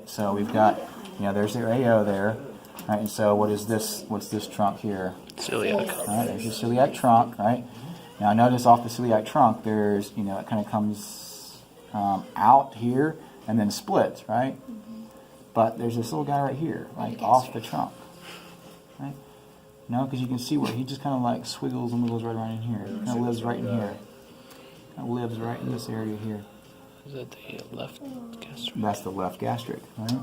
right? So we've got, there's the AO there, right? And so what is this? What's this trunk here? Celiac. Right, there's your celiac trunk, right? Now notice off the celiac trunk, there's, it kind of comes out here and then splits, right? But there's this little guy right here, like off the trunk, right? No, because you can see where he just kind of like swiggles and wiggles right around in here. He kind of lives right in here. Kind of lives right in this area here. Is that the left gastric? That's the left gastric, right?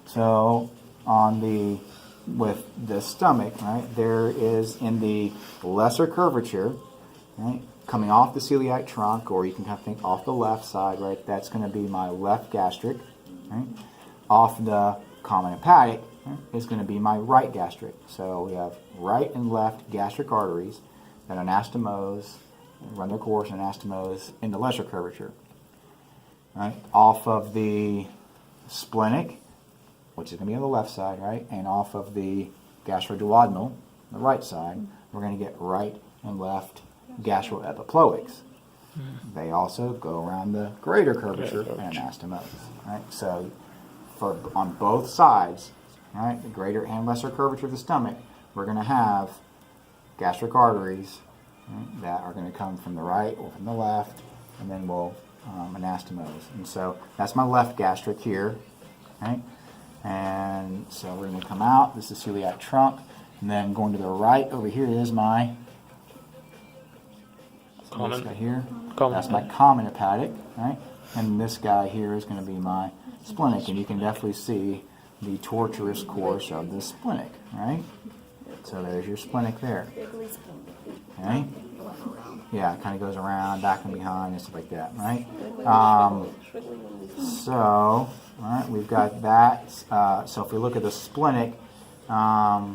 So with the stomach, right, there is in the lesser curvature, right, coming off the celiac trunk, or you can kind of think off the left side, right, that's going to be my left gastric, right? Off the common hepatic, right, is going to be my right gastric. So we have right and left gastric arteries that anastomose, run their course and anastomose in the lesser curvature. Right? Off of the splenic, which is going to be on the left side, right, and off of the gastroduodenal, the right side, we're going to get right and left gastroepiploics. They also go around the greater curvature and anastomose. Right? So on both sides, right, the greater and lesser curvature of the stomach, we're going to have gastric arteries, right, that are going to come from the right or from the left, and then we'll anastomose. And so that's my left gastric here, right? And so we're going to come out. This is the celiac trunk. And then going to the right over here is my Common. This guy here. Common. That's my common hepatic, right? And this guy here is going to be my splenic. And you can definitely see the tortuous course of the splenic, right? So there's your splenic there. Okay? Yeah, it kind of goes around, back and behind, and stuff like that, right? So, all right, we've got that. So if we look at the splenic, we're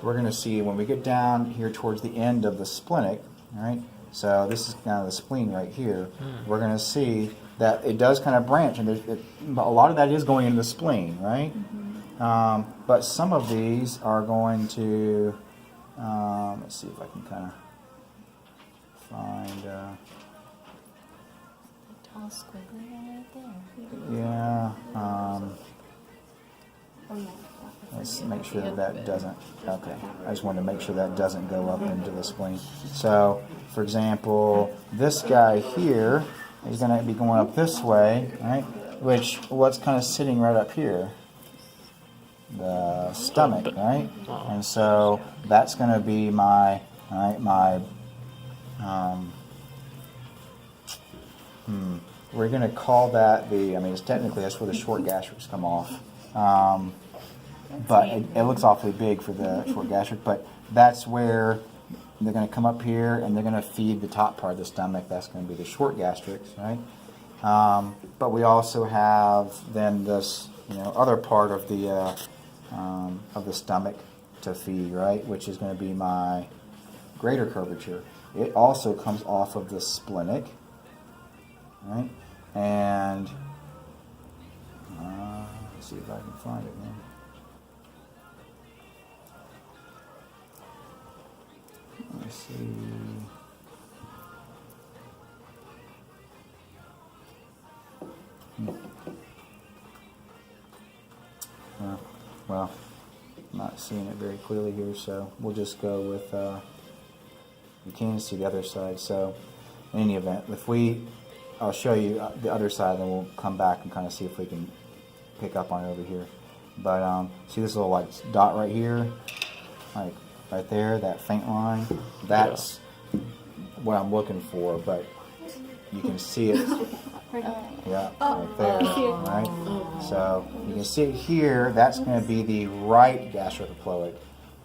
going to see when we get down here towards the end of the splenic, right? So this is kind of the spleen right here. We're going to see that it does kind of branch, and a lot of that is going into the spleen, right? But some of these are going to, let's see if I can kind of find, tall squiggly one right there. yeah, let's make sure that doesn't, okay, I just wanted to make sure that doesn't go up into the spleen. So, for example, this guy here is going to be going up this way, right, which, what's kind of sitting right up here? The stomach, right? And so that's going to be my, we're going to call that it's technically that's where the short gastrics come off. But it looks awfully big for the short gastric, but that's where they're going to come up here and they're going to feed the top part of the stomach. That's going to be the short gastrics, right? But we also have then this, other part of the stomach to feed, right? Which is going to be my greater curvature. It also comes off of the splenic, right? And let's see if I can find it now. Let's see. Well, I'm not seeing it very clearly here, so we'll just go with, you can see the other side. So in any event, I'll show you the other side, then we'll come back and kind of see if we can pick up on it over here. But see this little like dot right here, like right there, that faint line, that's what I'm looking for, but you can see it, yeah, right there, right? So you can see it here, that's going to be the right gastroepiploic,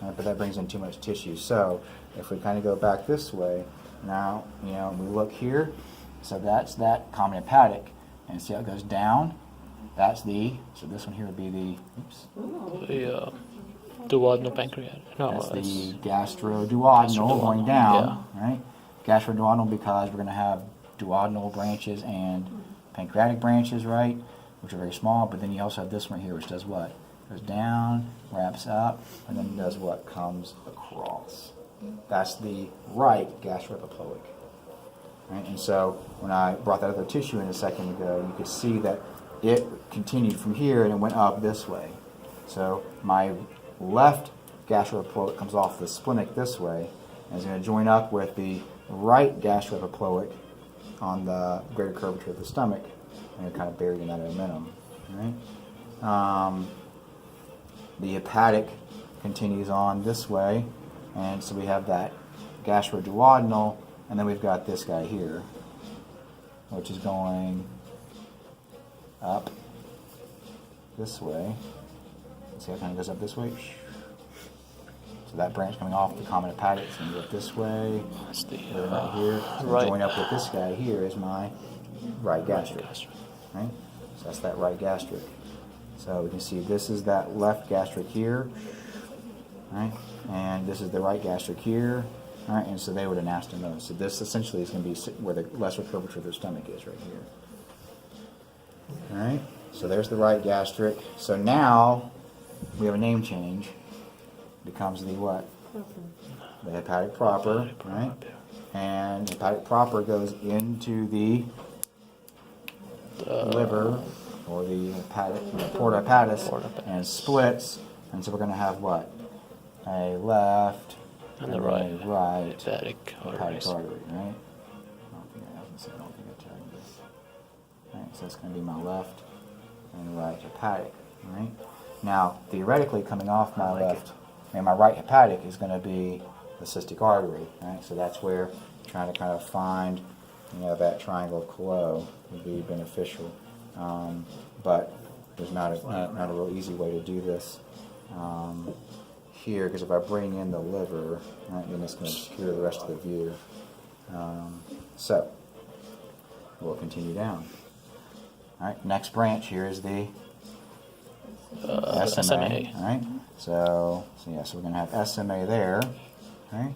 right? But that brings in too much tissue. So if we kind of go back this way, now, we look here, so that's that common hepatic, and see how it goes down? That's so this one here would be The duodenal pancreatic. No, that's the gastroduodenal going down, right? Gastroduodenal because we're going to have duodenal branches and pancreatic branches, right? Which are very small, but then you also have this one here, which does what? Goes down, wraps up, and then does what? Comes across. That's the right gastroepiploic. Right? And so when I brought that other tissue in a second ago, you could see that it continued from here and it went up this way. So my left gastroepiploic comes off the splenic this way and is going to join up with the right gastroepiploic on the greater curvature of the stomach, and you're kind of buried in that omentum. Right? The hepatic continues on this way, and so we have that gastroduodenal, and then we've got this guy here, which is going up this way. See how it kind of goes up this way? So that branch coming off the common hepatic is going to go up this way. That's the Right here. So right. join up with this guy here is my right gastric. Right? So that's that right gastric. So we can see this is that left gastric here. Right? And this is the right gastric here. Right? And so they would anastomose. So this essentially is going to be where the lesser curvature of their stomach is right here. All right? So there's the right gastric. So now we have a name change. Becomes the what? The hepatic proper, right? And hepatic proper goes into the liver, or the hepatic, porta hepatis, and splits. And so we're going to have what? A left and the right, a right hepatic hepatic arteries. artery, right? I don't think I tagged this. Right, so that's going to be my left and right hepatic, right? Now, theoretically, coming off my left and my right hepatic is going to be the cystic artery, right? So that's where trying to kind of find, that triangle of Callot would be beneficial. But there's not a real easy way to do this here, because if I bring in the liver, right, then it's going to obscure the rest of the view. So we'll continue down. All right, next branch here is the SMA. All right, so we're going to have SMA there, right?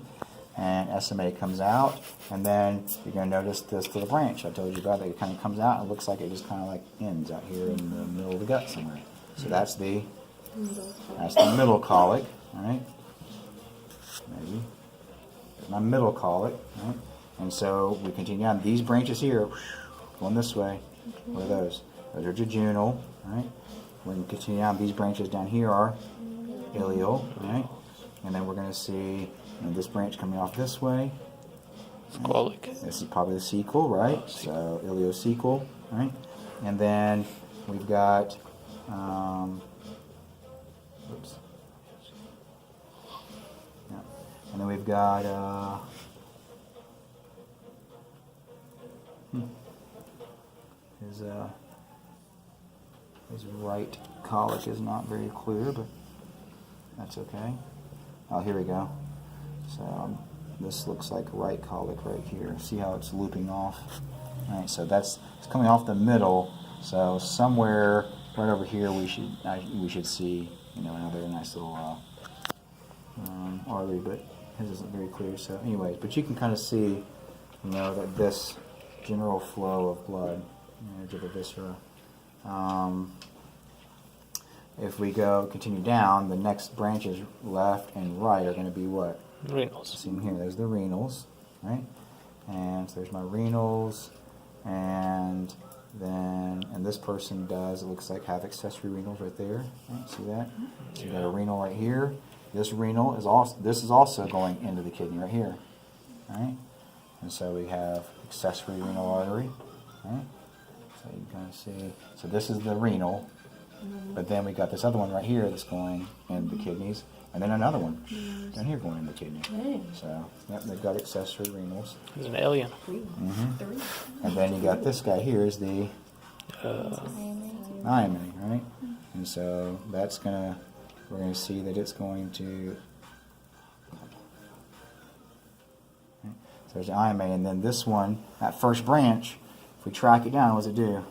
And SMA comes out, and then you're going to notice this little branch I told you about that it kind of comes out and it looks like it just kind of like ends out here in the middle of the gut somewhere. So that's the middle colic, right? Maybe my middle colic, right? And so we continue on. These branches here, going this way, what are those? Those are jejunal, right? We're going to continue on. These branches down here are ileal, right? And then we're going to see this branch coming off this way. Colic. This is probably the cecal, right? So ileocecal, right? And then we've got, oops. Yeah. And then we've got, his right colic is not very clear, but that's okay. Oh, here we go. So this looks like right colic right here. See how it's looping off? All right, so it's coming off the middle. So somewhere right over here we should see another nice little artery, but his isn't very clear. So anyways, but you can kind of see that this general flow of blood to the viscera. If we continue down, the next branches left and right are going to be what? Renals. See here, there's the renals, right? And so there's my renals, and this person does, it looks like, have accessory renals right there. Right? See that? So you got a renal right here. This renal is also going into the kidney right here, right? And so we have accessory renal artery, right? So you can kind of see. So this is the renal, but then we got this other one right here that's going into the kidneys, and then another one down here going into the kidney. So yep, they've got accessory renals. He's an alien. And then you got this guy here is the IMA, right? And so we're gonna see that it's going to. So there's the IMA, and then this one, that first branch, if we track it down, what does it do?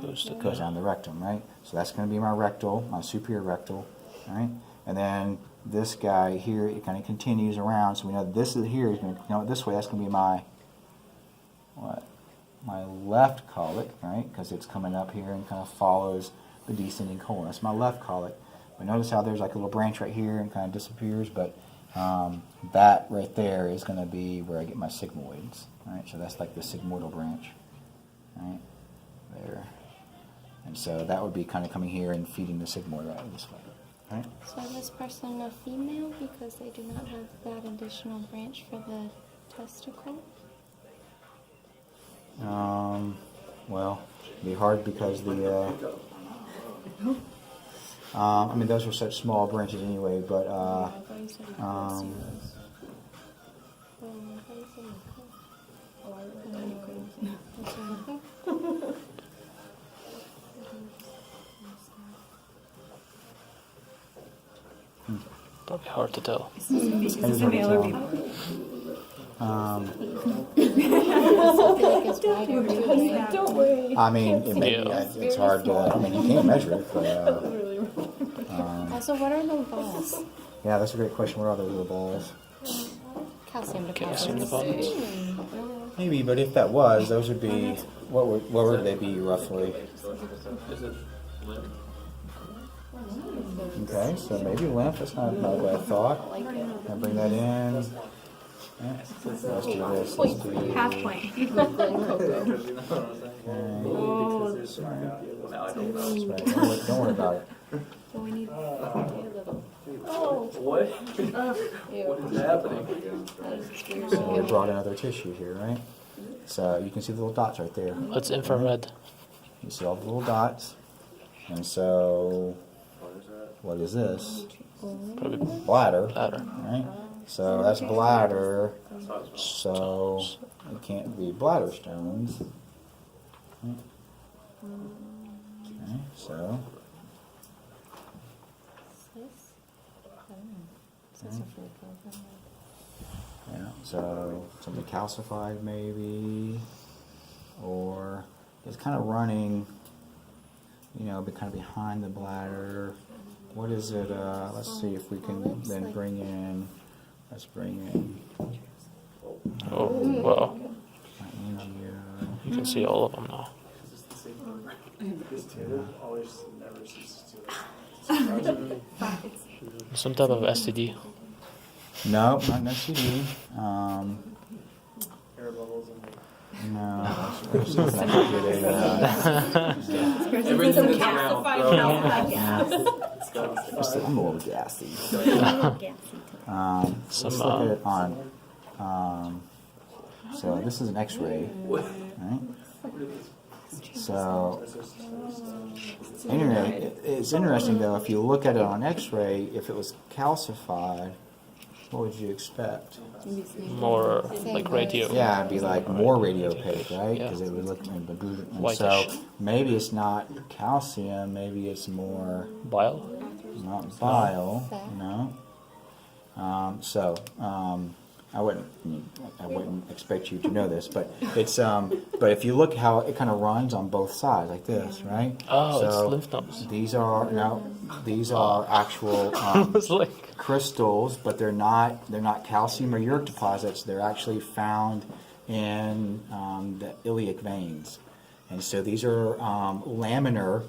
Goes to Goes down the rectum, right? So that's going to be my rectal, my superior rectal, right? And then this guy here, it kind of continues around, so we know this is here is going to go this way. That's going to be my left colic, right? Because it's coming up here and kind of follows the descending colon. That's my left colic. But notice how there's like a little branch right here and kind of disappears, but that right there is going to be where I get my sigmoids, right? So that's like the sigmoidal branch, right? there. And so that would be kind of coming here and feeding the sigmoid out this way, right? So is this person a female because they do not have that additional branch for the testicle? Well, it'd be hard because the, I mean, those are such small branches anyway, but, Probably hard to tell. it is hard to tell. Don't worry. I mean, it may, it's hard to, I mean, you can't measure it, but, Also, what are those balls? yeah, that's a great question. What are those little balls? Calcium Calcium deposits. deposits. Maybe, but if that was, those would be, what would they be roughly? Okay, so maybe lymph, that's not a bad thought. I'll bring that in. Yeah, let's do this. Let's do, Half point. okay. That's right. Don't worry about it. So we need What? What is happening? So we brought in other tissue here, right? So you can see the little dots right there. It's infrared. You see all the little dots. And so, what is this? Probably Bladder. bladder. Right? So that's bladder. So it can't be bladder stones. Okay, so yeah, so something calcified maybe, or it's kind of running, you know, but kind of behind the bladder. What is it? Let's see if we can then bring in. Let's bring in. Oh, wow. Angio. You can see all of them now. Some type of STD. No, not an STD. No, it's not good. Everything is around. I'm a little gassy. Let's Some, look at it on. So this is an X-ray, right? So anyway, it's interesting though. If you look at it on X-ray, if it was calcified, what would you expect? more like radio. Yeah, it'd be like more radiopaque, right? Because Yeah. it would look and Whitish. so maybe it's not calcium. Maybe it's more Bile. not bile. No. I wouldn't expect you to know this, but it's but if you look how it kind of runs on both sides like this, right? Oh, So it's lymph nodes. These are actual It's like crystals, but they're not calcium or uric deposits. They're actually found in the iliac veins, and so these are laminar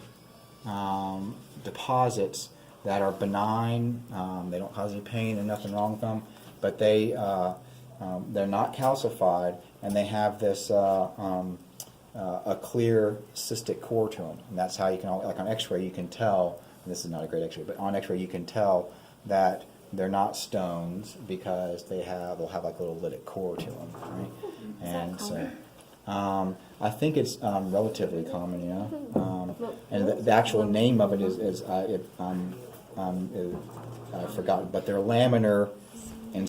deposits that are benign. They don't cause any pain and nothing wrong with them, but they're not calcified, and they have this a clear cystic core to them, and that's how you can, like on X-ray, you can tell. And this is not a great X-ray, but on X-ray you can tell that they're not stones because they'll have like a little lytic core to them, right? And so. I think it's relatively common, yeah. And the actual name of it is I've forgotten, but they're laminar